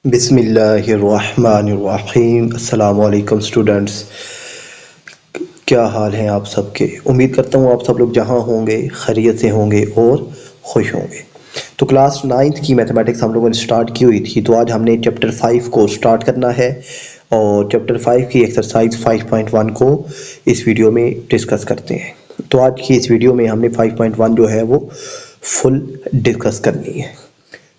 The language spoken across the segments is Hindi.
बिस्मिल्लाहिर्रहमानिर्रहीम। अस्सलाम वालेकुम स्टूडेंट्स, क्या हाल हैं आप सबके। उम्मीद करता हूँ आप सब लोग जहाँ होंगे खैरियत से होंगे और खुश होंगे। तो क्लास नाइन्थ की मैथमेटिक्स हम लोगों ने स्टार्ट की हुई थी, तो आज हमने चैप्टर 5 को स्टार्ट करना है और चैप्टर 5 की एक्सरसाइज 5.1 को इस वीडियो में डिस्कस करते हैं। तो आज की इस वीडियो में हमने 5.1 जो है वो फुल डिस्कस करनी है।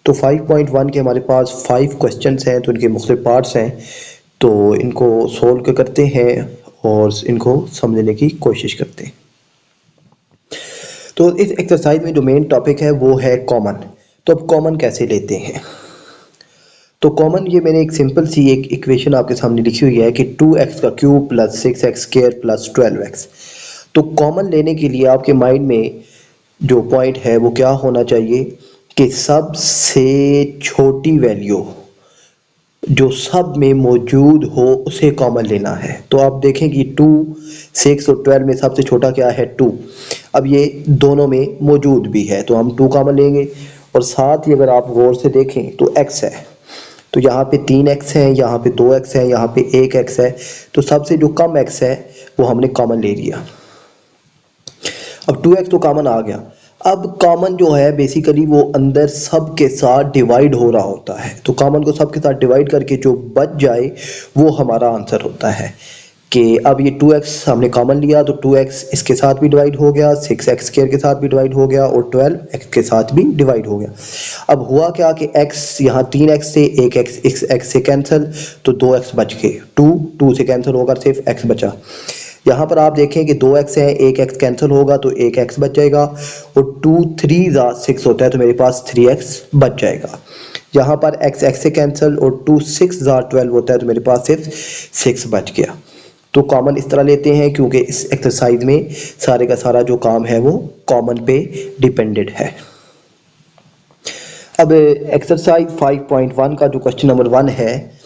तो 5.1 के हमारे पास 5 क्वेश्चंस हैं, तो इनके मुख्तलिफ पार्ट्स हैं, तो इनको सोल्व करते हैं और इनको समझने की कोशिश करते हैं। तो इस एक्सरसाइज में जो मेन टॉपिक है वो है कॉमन। तो अब कॉमन कैसे लेते हैं। तो कॉमन ये मैंने एक सिंपल सी एक इक्वेशन आपके सामने लिखी हुई है कि 2x का cube plus 6x square plus 12x। तो कॉमन लेने के लिए आपके माइंड में जो पॉइंट है वो क्या होना चाहिए कि सबसे छोटी वैल्यू जो सब में मौजूद हो उसे कॉमन लेना है। तो आप देखें कि 2, 6 और 12 में सबसे छोटा क्या है 2। अब ये दोनों में मौजूद भी है तो हम 2 कॉमन लेंगे। और साथ ही अगर आप गौर से देखें तो x है, तो यहाँ पे 3x है, यहाँ पे 2x है, यहाँ पे 1x है। तो सबसे जो कम x है वो हमने कॉमन ले लिया। अब 2x तो कॉमन आ गया। अब कॉमन जो है बेसिकली वो अंदर सब के साथ डिवाइड हो रहा होता है, तो कॉमन को सब के साथ डिवाइड करके जो बच जाए वो हमारा आंसर होता है। कि अब ये 2x हमने कॉमन लिया तो 2x इसके साथ भी डिवाइड हो गया, 6x स्क्वायर के साथ भी डिवाइड हो गया और 12x के साथ भी डिवाइड हो गया। अब हुआ क्या कि x यहाँ 3x से 1x से कैंसिल, तो 2x बच गए, 2 से कैंसिल होकर सिर्फ x बचा। यहाँ पर आप देखें कि 2x है, 1x कैंसिल होगा तो 1x बच जाएगा और 2 3 6 होता है तो मेरे पास 3x बच जाएगा। यहाँ पर x से कैंसिल और 2 6 12 होता है तो मेरे पास सिर्फ 6 बच गया। तो कॉमन इस तरह लेते हैं क्योंकि इस एक्सरसाइज में सारे का सारा जो काम है वो कॉमन पे डिपेंडेड है। अब एक्सरसाइज 5.1 का जो क्वेश्चन नंबर 1 है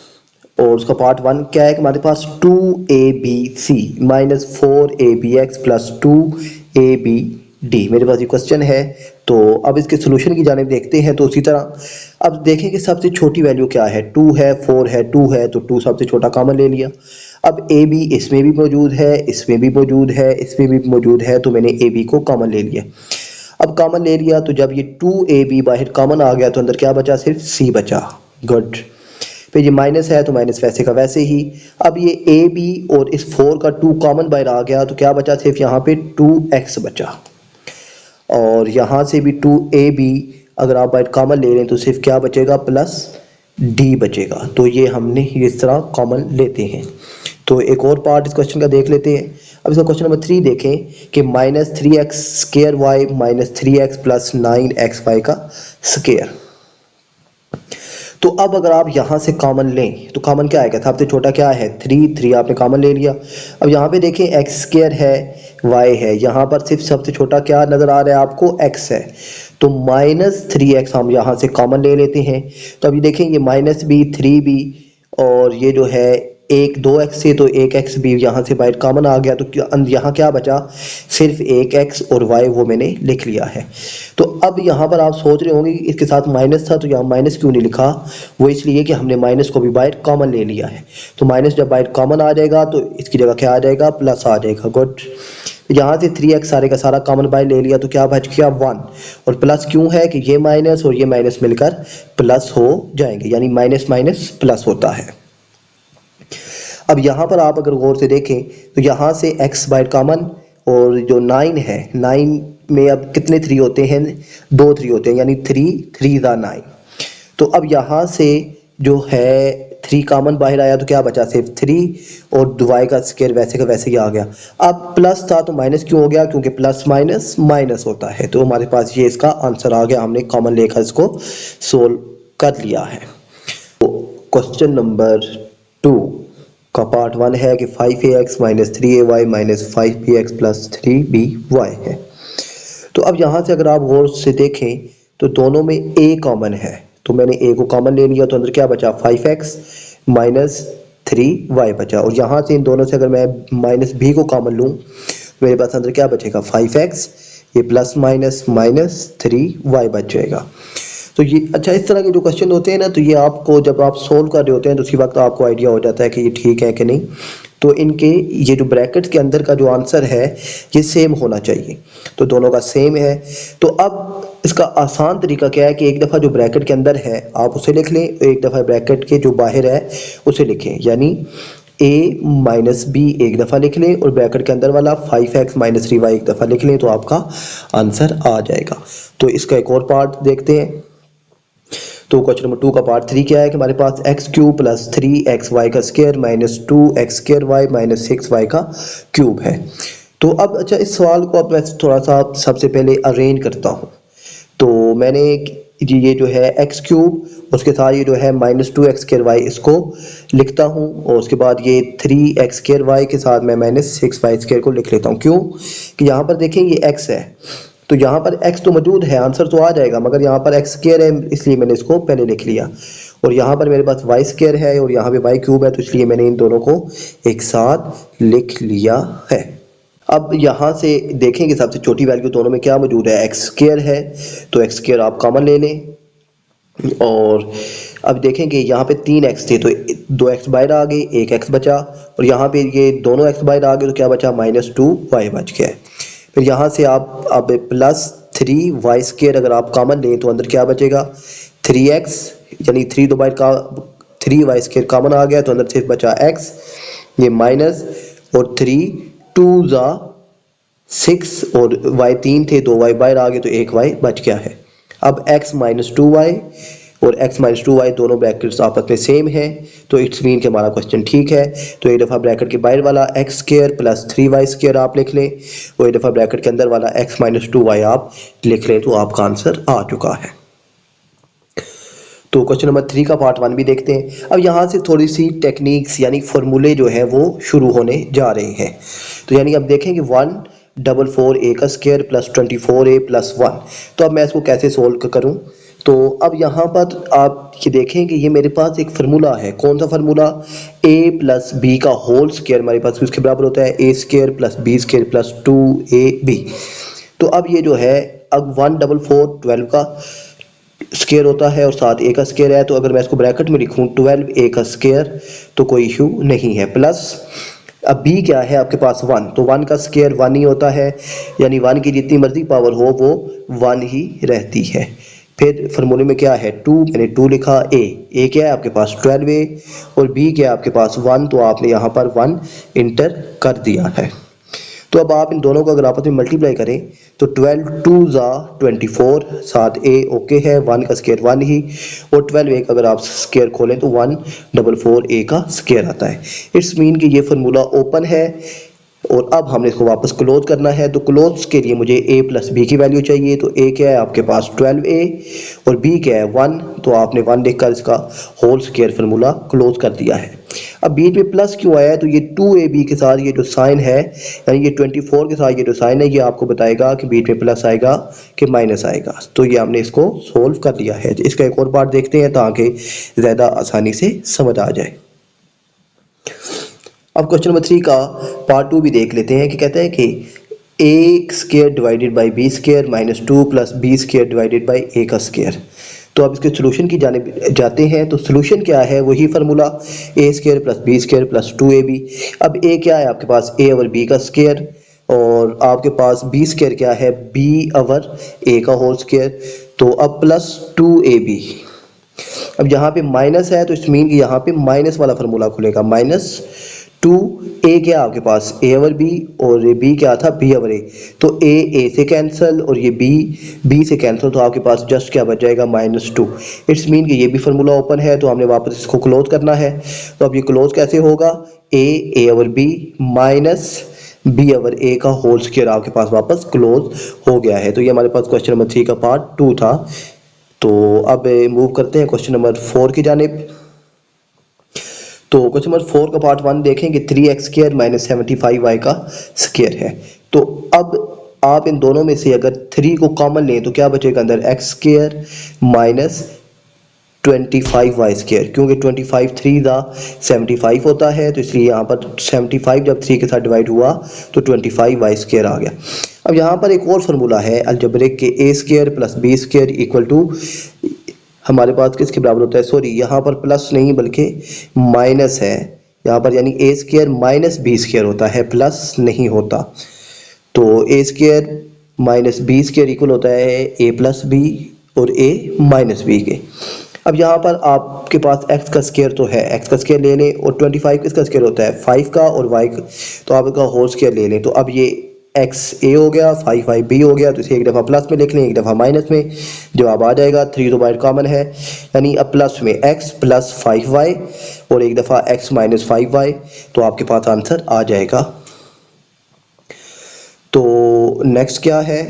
और उसका पार्ट 1 क्या है कि हमारे पास 2abc minus 4abx plus 2abd मेरे पास ये क्वेश्चन है। तो अब इसके सोल्यूशन की जानिब देखते हैं। तो उसी तरह अब देखें कि सबसे छोटी वैल्यू क्या है, 2 है, 4 है, 2 है, तो 2 सबसे छोटा कॉमन ले लिया। अब ए बी इसमें भी मौजूद है, इसमें भी मौजूद है, इसमें भी मौजूद है, तो मैंने ए बी को कॉमन ले लिया। अब कॉमन ले लिया तो जब ये 2ab बाहर कॉमन आ गया तो अंदर क्या बचा, सिर्फ c बचा। गुड। फिर ये माइनस है तो माइनस वैसे का वैसे ही। अब ये ए बी और इस 4 का 2 कॉमन बाहर आ गया तो क्या बचा, सिर्फ यहाँ पे 2x बचा। और यहाँ से भी 2ab अगर आप बाहर कॉमन ले रहे हैं तो सिर्फ क्या बचेगा, प्लस d बचेगा। तो ये हमने इस तरह कॉमन लेते हैं। तो एक और पार्ट इस क्वेश्चन का देख लेते हैं। अब इसका क्वेश्चन नंबर 3 देखें कि minus 3x square y minus 3x plus 9xy का स्क्वायर। तो अब अगर आप यहाँ से कॉमन लें तो कॉमन क्या आएगा, सबसे छोटा क्या है 3 आपने कॉमन ले लिया। अब यहाँ पे देखें x स्क्वायर है, y है, यहाँ पर सिर्फ सबसे छोटा क्या नज़र आ रहा है आपको, x है। तो माइनस 3x हम यहाँ से कॉमन ले लेते हैं। तो अभी देखें ये माइनस भी 3 भी और ये जो है 2x से तो 1x भी यहाँ से बाहर कॉमन आ गया, तो यहाँ क्या बचा, सिर्फ 1x और y वो मैंने लिख लिया है। तो अब यहाँ पर आप सोच रहे होंगे कि इसके साथ माइनस था तो यहाँ माइनस क्यों नहीं लिखा, वो इसलिए कि हमने माइनस को भी बाहर कॉमन ले लिया है। तो माइनस जब बाहर कॉमन आ जाएगा तो इसकी जगह क्या आ जाएगा, प्लस आ जाएगा। गुड। यहाँ से 3x सारे का सारा कॉमन बाहर ले लिया तो क्या बच गया 1, और प्लस क्यों है कि ये माइनस और ये माइनस मिलकर प्लस हो जाएंगे, यानी माइनस माइनस प्लस होता है। अब यहाँ पर आप अगर गौर से देखें तो यहाँ से x बाहर कॉमन और जो 9 है, 9 में अब कितने 3 होते हैं, 2 3 होते हैं, यानी 3 9। तो अब यहाँ से जो है 3 कॉमन बाहर आया तो क्या बचा, सिर्फ 3 और y का स्क्वायर वैसे का वैसे ही आ गया। अब प्लस था तो माइनस क्यों हो गया, क्योंकि प्लस माइनस माइनस होता है। तो हमारे पास ये इसका आंसर आ गया, हमने कॉमन लेकर इसको सोल्व कर लिया है। तो क्वेश्चन नंबर 2 का पार्ट 1 है कि 5ax minus 3ay minus 5bx plus 3by है। तो अब यहाँ से अगर आप गौर से देखें तो दोनों में a कॉमन है, तो मैंने a को कॉमन ले लिया तो अंदर क्या बचा, 5x माइनस 3y बचा। और यहाँ से इन दोनों से अगर मैं माइनस b को कॉमन लूँ तो मेरे पास अंदर क्या बचेगा, 5x, ये प्लस माइनस माइनस 3y बच जाएगा। तो ये अच्छा, इस तरह के जो क्वेश्चन होते हैं ना, तो ये आपको जब आप सोल्व कर रहे होते हैं तो उसी वक्त आपको आइडिया हो जाता है कि ये ठीक है कि नहीं। तो इनके ये जो ब्रैकेट के अंदर का जो आंसर है ये सेम होना चाहिए, तो दोनों का सेम है। तो अब इसका आसान तरीका क्या है कि एक दफ़ा जो ब्रैकेट के अंदर है आप उसे लिख लें, एक दफ़ा ब्रैकेट के जो बाहर है उसे लिखें, यानी a माइनस बी एक दफ़ा लिख लें और ब्रैकेट के अंदर वाला 5x माइनस 3y एक दफ़ा लिख लें, तो आपका आंसर आ जाएगा। तो इसका एक और पार्ट देखते हैं। तो क्वेश्चन नंबर 2 का पार्ट 3 क्या है कि हमारे पास एक्स क्यूब प्लस 3xy का square minus 2x square y minus 6y का क्यूब है। तो अब अच्छा, इस सवाल को अब मैं थोड़ा सा सबसे पहले अरेंज करता हूँ। तो मैंने ये जो है एक्स क्यूब उसके साथ ये जो है माइनस 2x स्क्वायर वाई इसको लिखता हूँ, और उसके बाद ये 3x स्क्वायर वाई के साथ मैं माइनस 6y स्क्वायर को लिख लेता हूँ। क्यों कि यहाँ पर देखें ये x है, तो यहाँ पर x तो मौजूद है, आंसर तो आ जाएगा, मगर यहाँ पर x स्क्वायर है इसलिए मैंने इसको पहले लिख लिया, और यहाँ पर मेरे पास y स्क्वायर है और यहाँ पे y क्यूब है, तो इसलिए मैंने इन दोनों को एक साथ लिख लिया है। अब यहाँ से देखें कि सबसे छोटी वैल्यू दोनों में क्या मौजूद है, एक्स स्क्वायर है, तो एक्स स्क्वायर आप कॉमन ले लें। और अब देखें कि यहाँ पे 3x थे तो 2x बाहर आ गए, एक x बचा, और यहाँ पे ये दोनों x बाहर आ गए तो क्या बचा, -2y बच गया। फिर यहाँ से आप अब प्लस 3y स्क्वायर अगर आप कॉमन लें तो अंदर क्या बचेगा, 3x, यानी 3 दो बाहर का 3y स्क्वायर कॉमन आ गया तो अंदर सिर्फ बचा x, ये माइनस, और 3 2 ज़ा 6 और y 3 थे, 2y बाहर आ गए तो 1y बच गया है। अब x माइनस 2y और x माइनस 2y दोनों ब्रैकेट्स आपस में सेम है, तो इट्स मीन कि हमारा क्वेश्चन ठीक है। तो एक दफ़ा ब्रैकेट के बाहर वाला x square plus 3y square आप लिख लें, और एक दफ़ा ब्रैकेट के अंदर वाला x माइनस 2y आप लिख लें, तो आपका आंसर आ चुका है। तो क्वेश्चन नंबर 3 का पार्ट 1 भी देखते हैं। अब यहाँ से थोड़ी सी टेक्निक्स यानी फार्मूले जो है वो शुरू होने जा रहे हैं। तो यानी अब देखें कि 144a का स्क्वायर प्लस 24a प्लस 1, तो अब मैं इसको कैसे सोल्व करूँ। तो अब यहाँ पर आप ये देखें कि ये मेरे पास एक फार्मूला है, कौन सा फार्मूला, a प्लस बी का होल स्क्वायर हमारे पास इसके बराबर होता है a square plus b square plus 2ab। तो अब ये जो है, अब 144 12 का स्क्वायर होता है और साथ a का स्क्वायर है, तो अगर मैं इसको ब्रैकेट में लिखूं 12a का स्क्वायर तो कोई इशू नहीं है, प्लस अब b क्या है आपके पास 1, तो 1 का स्क्वायर 1 ही होता है, यानी 1 की जितनी मर्जी पावर हो वो 1 ही रहती है। फिर फार्मूले में क्या है 2, मैंने 2 लिखा, a क्या है आपके पास 12a और b क्या है आपके पास 1, तो आपने यहाँ पर 1 इंटर कर दिया है। तो अब आप इन दोनों को अगर आपस में मल्टीप्लाई करें तो 12 2 ज़ा 24, साथ a ओके है, 1 का स्क्वायर 1 ही, और 12 a का अगर आप स्क्वायर खोलें तो 144a का स्क्वायर आता है। इट्स मीन कि ये फार्मूला ओपन है, और अब हमने इसको वापस क्लोज करना है। तो क्लोज के लिए मुझे a प्लस बी की वैल्यू चाहिए, तो a क्या है आपके पास 12a और b क्या है 1, तो आपने 1 लिखकर इसका होल स्क्वायर फार्मूला क्लोज कर दिया है। अब बीच में प्लस क्यों आया है, तो ये 2ab के साथ ये जो साइन है, यानी ये 24 के साथ ये जो साइन है, ये आपको बताएगा कि बीच में प्लस आएगा कि माइनस आएगा। तो ये हमने इसको सोल्व कर लिया है। इसका एक और पार्ट देखते हैं ताकि ज़्यादा आसानी से समझ आ जाए। अब क्वेश्चन नंबर 3 का पार्ट 2 भी देख लेते हैं कि कहते हैं कि a square divided by b square minus 2 plus b square divided by a का स्क्वायर। तो अब इसके सोल्यूशन की जाने जाते हैं। तो सोल्यूशन क्या है, वही formula a square plus b square plus 2ab। अब a क्या है आपके पास a ओवर b का स्क्वायर, और आपके पास b स्क्वायर क्या है b ओवर a का होल स्क्वायर, तो अब प्लस 2ab। अब यहाँ पे माइनस है तो इस मीन कि यहाँ पे माइनस वाला फार्मूला खुलेगा, माइनस 2a क्या आपके पास a ओवर b और ये b क्या था b ओवर a, तो a से कैंसिल और ये b से कैंसिल, तो आपके पास जस्ट क्या बच जाएगा -2। इट्स मीन कि ये भी फार्मूला ओपन है, तो हमने वापस इसको क्लोज करना है। तो अब ये क्लोज कैसे होगा, a over b minus b over a का होल स्क्वायर आपके पास वापस क्लोज हो गया है। तो ये हमारे पास क्वेश्चन नंबर 3 का पार्ट 2 था। तो अब मूव करते हैं क्वेश्चन नंबर 4 की जानिब। तो क्वेश्चन नंबर 4 का पार्ट 1 देखें कि 3x स्क्वायर माइनस 75y का स्क्वायर है। तो अब आप इन दोनों में से अगर 3 को कॉमन लें तो क्या बचेगा अंदर, x square minus 25y square, क्योंकि 25 3 दा 75 होता है, तो इसलिए यहाँ पर 75 जब 3 के साथ डिवाइड हुआ तो 25y स्क्वायर आ गया। अब यहाँ पर एक और फार्मूला है अलजेब्रिक के a square plus b square equal to हमारे पास किसके बराबर होता है, सॉरी यहाँ पर प्लस नहीं बल्कि माइनस है यहाँ पर, यानी a square minus b square होता है, प्लस नहीं होता। तो a square minus b square equal होता है ए प्लस बी और ए माइनस बी के। अब यहाँ पर आपके पास x का स्क्वायर तो है, x का स्क्वायर ले लें, और 25 किसका स्क्वायर होता है 5 का, और y का, तो आप इसका होल स्क्वायर ले लें। तो अब ये x a हो गया, 5 b हो गया, तो इसे एक दफ़ा प्लस में लिख लें, एक दफ़ा माइनस में, जवाब आ जाएगा। 3 तो बाहर कॉमन है, यानी अब प्लस में x प्लस 5y और एक दफ़ा x माइनस 5y, तो आपके पास आंसर आ जाएगा। तो नेक्स्ट क्या है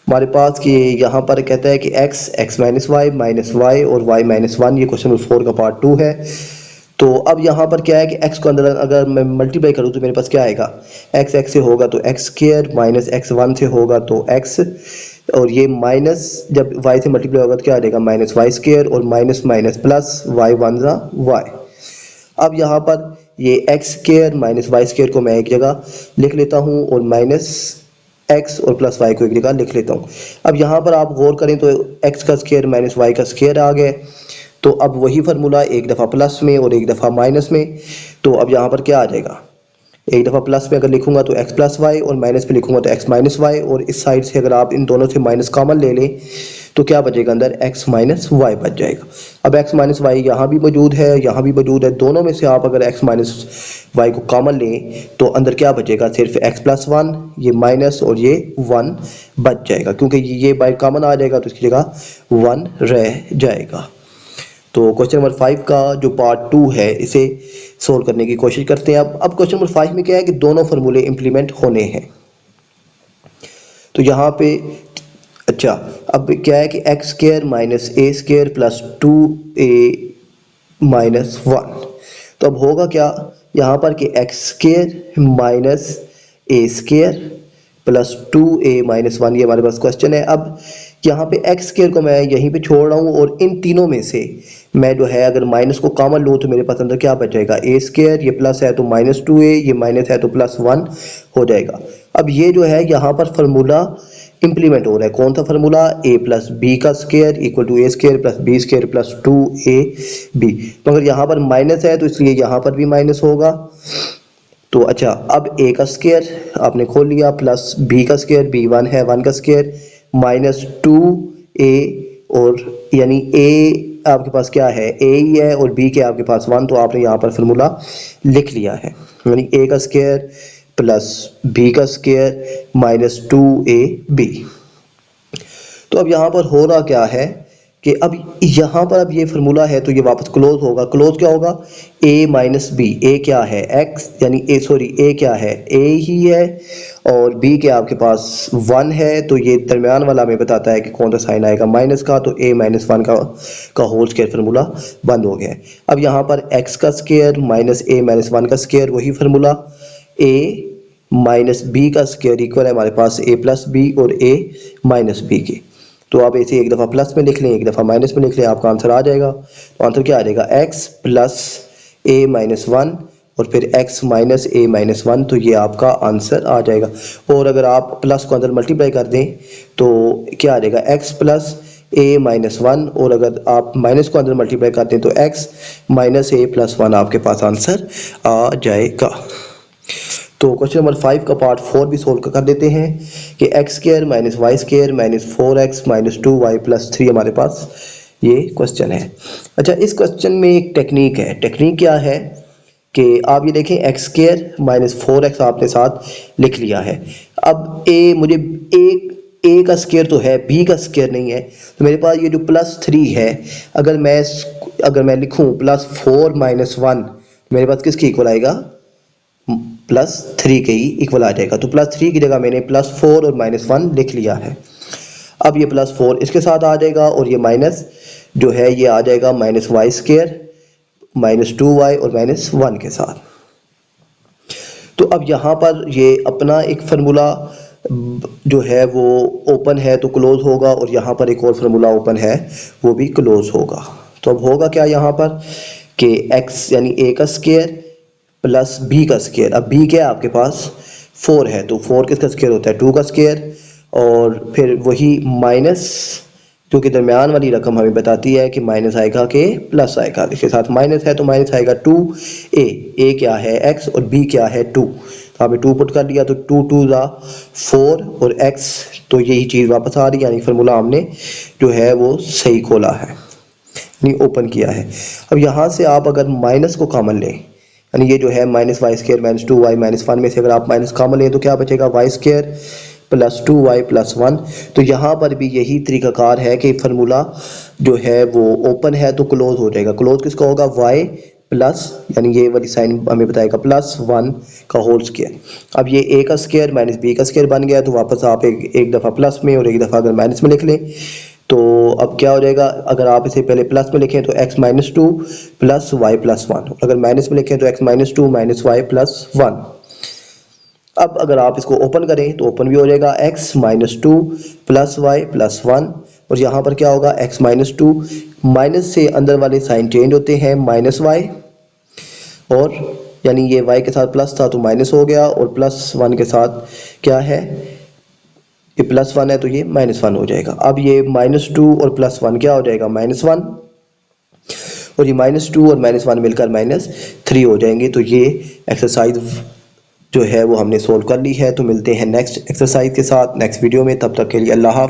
हमारे पास कि यहाँ पर कहता है कि x माइनस वाई और y माइनस 1, ये क्वेश्चन नंबर 4 का पार्ट 2 है। तो अब यहाँ पर क्या है कि x को अंदर अगर मैं मल्टीप्लाई करूँ तो मेरे पास क्या आएगा, x से होगा तो x स्क्वायर, माइनस x1 से होगा तो x, और ये माइनस जब y से मल्टीप्लाई होगा तो क्या आ जाएगा माइनस वाई स्क्वायर, और minus minus plus y one ज़ा y। अब यहाँ पर ये x square minus y square को मैं एक जगह लिख लेता हूँ, और माइनस x और प्लस y को एक जगह लिख लेता हूँ। अब यहाँ पर आप गौर करें तो x का स्क्वायर माइनस y का स्क्वायर आ गया, तो अब वही फार्मूला एक दफ़ा प्लस में और एक दफ़ा माइनस में। तो अब यहाँ पर क्या आ जाएगा, एक दफ़ा प्लस में अगर लिखूंगा तो x प्लस वाई, और माइनस में लिखूंगा तो x माइनस वाई, और इस साइड से अगर आप इन दोनों से माइनस कॉमन ले लें तो क्या बचेगा, अंदर x माइनस वाई बच जाएगा। अब x माइनस वाई यहाँ भी मौजूद है, यहाँ भी मौजूद है, दोनों में से आप अगर x माइनस वाई को कॉमन लें तो अंदर क्या बचेगा, सिर्फ x प्लस 1, ये माइनस और ये 1 बच जाएगा, क्योंकि ये बाई कॉमन आ जाएगा तो इसकी जगह 1 रह जाएगा। तो क्वेश्चन नंबर 5 का जो पार्ट 2 है इसे सोल्व करने की कोशिश करते हैं। अब क्वेश्चन नंबर 5 में क्या है कि दोनों फार्मूले इंप्लीमेंट होने हैं। तो यहाँ पे अच्छा, अब क्या है कि एक्स स्क्वायर माइनस ए स्क्वायर प्लस 2a माइनस 1, तो अब होगा क्या यहाँ पर कि एक्स स्क्वायर माइनस ए स्क्वायर प्लस 2a माइनस 1, ये हमारे पास क्वेश्चन है। अब यहाँ पे एक्स स्क्वायर को मैं यहीं पे छोड़ रहा हूँ, और इन तीनों में से मैं जो है अगर माइनस को कॉमन लूँ तो मेरे पास अंदर क्या बच जाएगा, ए स्क्वायर, ये प्लस है तो माइनस 2a, ये माइनस है तो प्लस 1 हो जाएगा। अब ये जो है यहाँ पर फार्मूला इंप्लीमेंट हो रहा है, कौन सा फार्मूला, a प्लस बी का square equal to a square plus b square plus 2ab। तो अगर यहाँ पर माइनस है तो इसलिए यहाँ पर भी माइनस होगा। तो अच्छा, अब a का स्क्वायर आपने खोल लिया प्लस b का स्क्वायर, b1 है 1 का स्क्वायर, माइनस 2a, और यानी a आपके पास क्या है a ही है और b के आपके पास 1, तो आपने यहाँ पर फार्मूला लिख लिया है, यानी a का स्क्वायर प्लस b का स्क्वायर माइनस 2ab। तो अब यहाँ पर हो रहा क्या है कि अब यहाँ पर अब ये फार्मूला है तो ये वापस क्लोज होगा। क्लोज क्या होगा, a माइनस बी, a क्या है x, यानी a क्या है a ही है, और b के आपके पास 1 है, तो ये दरमियान वाला हमें बताता है कि कौन सा साइन आएगा माइनस का, तो a माइनस 1 का होल स्क्वायर फार्मूला बंद हो गया है। अब यहाँ पर x का स्क्वायर माइनस a माइनस 1 का स्क्वायर, वही फार्मूला, a माइनस बी का स्क्वायर इक्वल है हमारे पास a प्लस बी और a माइनस बी के। तो आप इसे एक दफ़ा प्लस में लिख लें, एक दफ़ा माइनस में लिख लें, आपका आंसर आ जाएगा। तो आंसर क्या आ जाएगा, x प्लस a माइनस 1 और फिर x माइनस a माइनस 1, तो ये आपका आंसर आ जाएगा। और अगर आप प्लस को अंदर मल्टीप्लाई कर दें तो क्या आ जाएगा, x प्लस a माइनस 1, और अगर आप माइनस को अंदर मल्टीप्लाई कर दें तो x माइनस a प्लस 1 आपके पास आंसर आ जाएगा। तो क्वेश्चन नंबर 5 का पार्ट 4 भी सोल्व कर देते हैं कि x square minus y square minus 4x minus 2y plus 3 हमारे पास ये क्वेश्चन है। अच्छा, इस क्वेश्चन में एक टेक्निक है। टेक्निक क्या है कि आप ये देखें, एक्स स्क्वायर माइनस 4x आपने साथ लिख लिया है। अब मुझे ए का स्क्वायर तो है, बी का स्क्वायर नहीं है, तो मेरे पास ये जो प्लस 3 है, अगर मैं लिखूं प्लस 4 माइनस 1, मेरे पास किसकी इक्वल आएगा, प्लस 3 के ही इक्वल आ जाएगा। तो प्लस 3 की जगह मैंने प्लस 4 और माइनस 1 लिख लिया है। अब ये प्लस 4 इसके साथ आ जाएगा, और ये माइनस जो है ये आ जाएगा minus y square minus 2y और माइनस 1 के साथ। तो अब यहाँ पर ये अपना एक फार्मूला जो है वो ओपन है तो क्लोज होगा, और यहाँ पर एक और फार्मूला ओपन है वो भी क्लोज होगा। तो अब होगा क्या यहाँ पर कि x यानी a का स्क्वायर प्लस b का स्क्वायर, अब b क्या है आपके पास 4 है, तो 4 किसका स्क्वायर होता है 2 का स्क्वायर, और फिर वही माइनस जो कि दरमियान वाली रकम हमें बताती है कि माइनस आएगा कि प्लस आएगा। इसके साथ माइनस है तो माइनस आएगा 2a। ए क्या है x और b क्या है 2। तो आपने 2 पुट कर दिया तो 2 2 ज़ा 4 और x, तो यही चीज़ वापस आ रही है, यानी फार्मूला हमने जो है वो सही खोला है, यानी ओपन किया है। अब यहाँ से आप अगर माइनस को कॉमन लें, यानी ये जो है minus y square minus 2y minus 1 में से अगर आप माइनस कॉमन लें तो क्या बचेगा, Y square plus 2y plus 1। तो यहाँ पर भी यही तरीकाकार है कि फार्मूला जो है वो ओपन है तो क्लोज हो जाएगा। क्लोज किसका होगा, y प्लस, यानी ये वाली साइन हमें बताएगा प्लस 1 का होल स्केयर। अब ये a का स्केयर माइनस b का स्केयर बन गया, तो वापस आप एक दफ़ा प्लस में और एक दफ़ा अगर माइनस में लिख लें तो अब क्या हो जाएगा, अगर आप इसे पहले प्लस में लिखें तो x minus 2 plus y plus 1, अगर माइनस में लिखें तो x minus 2 minus y plus 1। अब अगर आप इसको ओपन करें तो ओपन भी हो जाएगा x minus 2 plus y plus 1, और यहाँ पर क्या होगा, x माइनस 2, माइनस से अंदर वाले साइन चेंज होते हैं माइनस वाई, और यानी ये y के साथ प्लस था तो माइनस हो गया, और प्लस 1 के साथ क्या है, ये प्लस 1 है तो ये माइनस 1 हो जाएगा। अब ये माइनस 2 और प्लस 1 क्या हो जाएगा, माइनस 1, और ये माइनस 2 और माइनस 1 मिलकर माइनस 3 हो जाएंगे। तो ये एक्सरसाइज जो है वो हमने सोल्व कर ली है। तो मिलते हैं नेक्स्ट एक्सरसाइज के साथ नेक्स्ट वीडियो में, तब तक के लिए अल्लाह हाफ़िज़।